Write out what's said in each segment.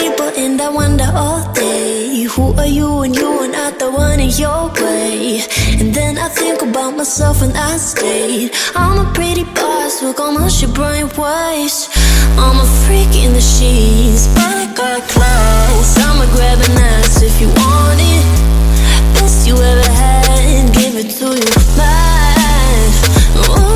people and I wonder all day, who are you when you are not the one in your way? And then I think about myself and I state, I'm a pretty boss with almost your brainwaves. I'm a freak in the sheets, but I got class. I'ma grab an ass if you want it. Best you ever had, give it to you live. Ooh.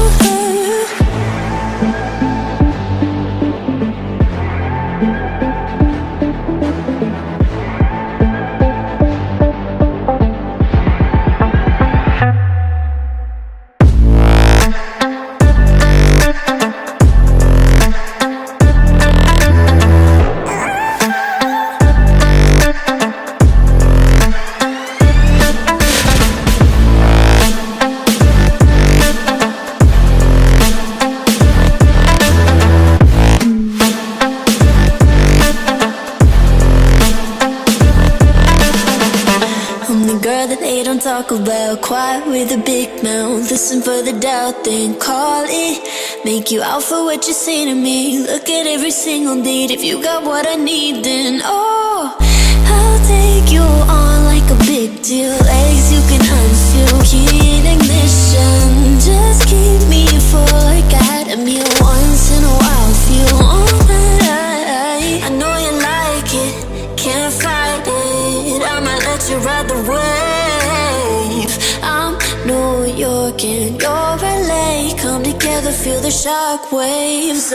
Talk about quiet with a big mouth. Listen for the doubt, then call it. Make you out for what you say to me. Look at every single date. If you got what I need, then oh, I'll take you on like a big deal. Legs you can unfeel, key in ignition. Just keep me full like I had a meal once in a while. Feel alright. I know you like it, can't fight it. I might let you ride the wave. I'm New York and you're LA. Come together, feel the shock waves.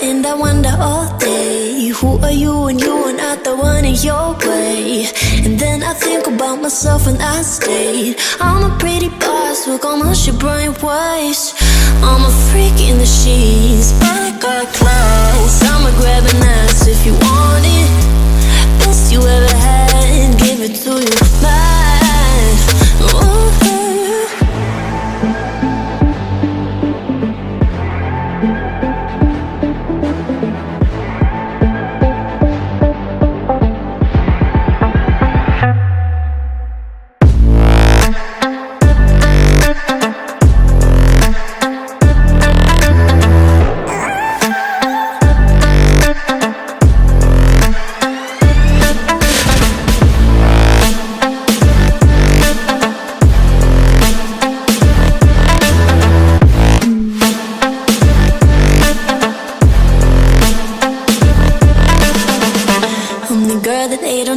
And I wonder all day, who are you when you are not the one in your way? And then I think about myself and I state, I'm a pretty boss with almost your brainwaves. I'm a freak in the sheets, but I got class. I'ma grab an ass if you want it. Best you ever had, give it to you live. Ooh.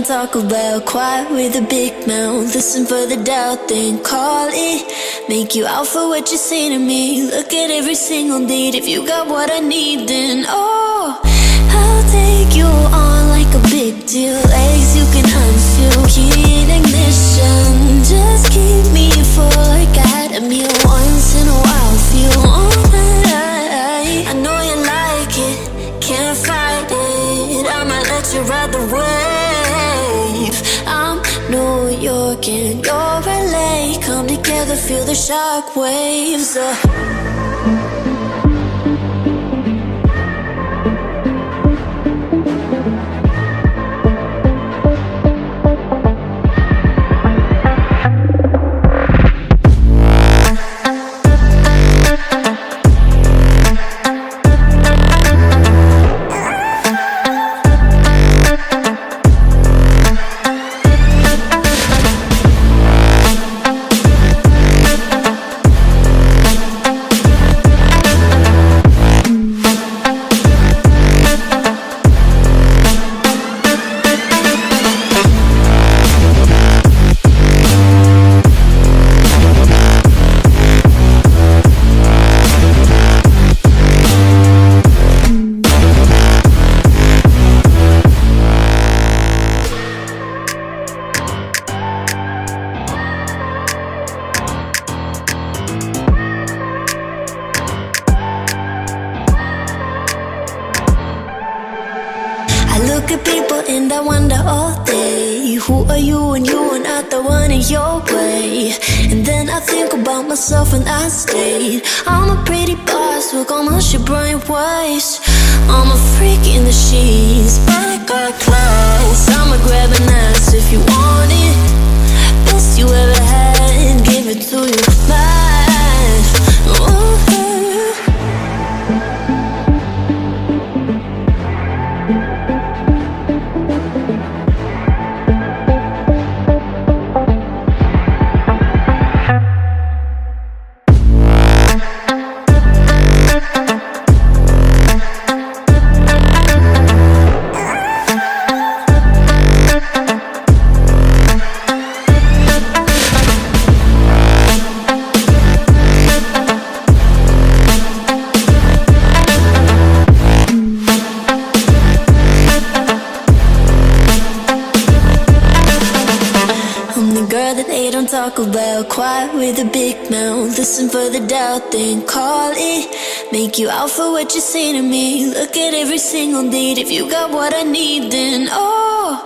Talk about quiet with a big mouth. Listen for the doubt, then call it. Make you out for what you say to me. Look at every single date. If you got what I need, then oh, I'll take you on like a big deal. Legs you can unfeel, key in ignition. Just keep me full like I had a meal once in a while. Feel alright. I know you like it, can't fight it. I might let you ride the wave. I'm New York and you're LA. Come together, feel the shock waves. at people and I wonder all day, who are you when you are not the one in your way? And then I think about myself and I state, I'm a pretty boss, work on my shit bright ways. I'm a freak in the sheets, but I got class. I'ma grab an ass if you want it. Best you ever had, give it to you bad. Ooh. Talk about quiet with a big mouth. Listen for the doubt, then call it. Make you out for what you say to me. Look at every single date. If you got what I need, then oh,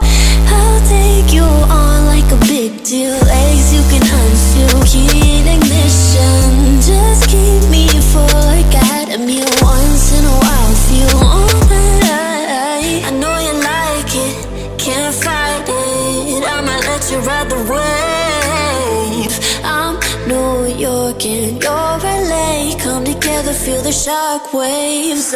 I'll take you on like a big deal. Legs you can unfeel, heat ignition. Just keep me full like I had a meal once in a while. Feel alright. I know you like it, can't fight it. I'ma let you ride the wave. I'm New York and you're LA. Come together, feel the shock waves.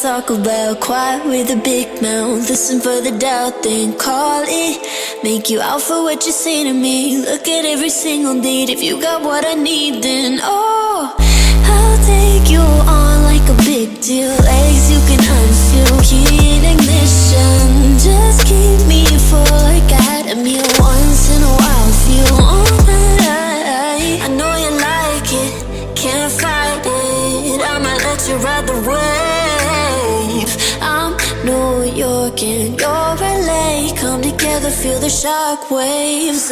Talk about quiet with a big mouth. Listen for the doubt, then call it. Make you out for what you say to me. Look at every single date. If you got what I need, then oh, I'll take you on like a big deal. Legs you can unfeel, heat ignition. Just keep me full like I had a meal once in a while. Feel alright. I know you like it, can't fight it. I'ma let you ride the wave. I'm New York and you're LA. Come together, feel the shock waves.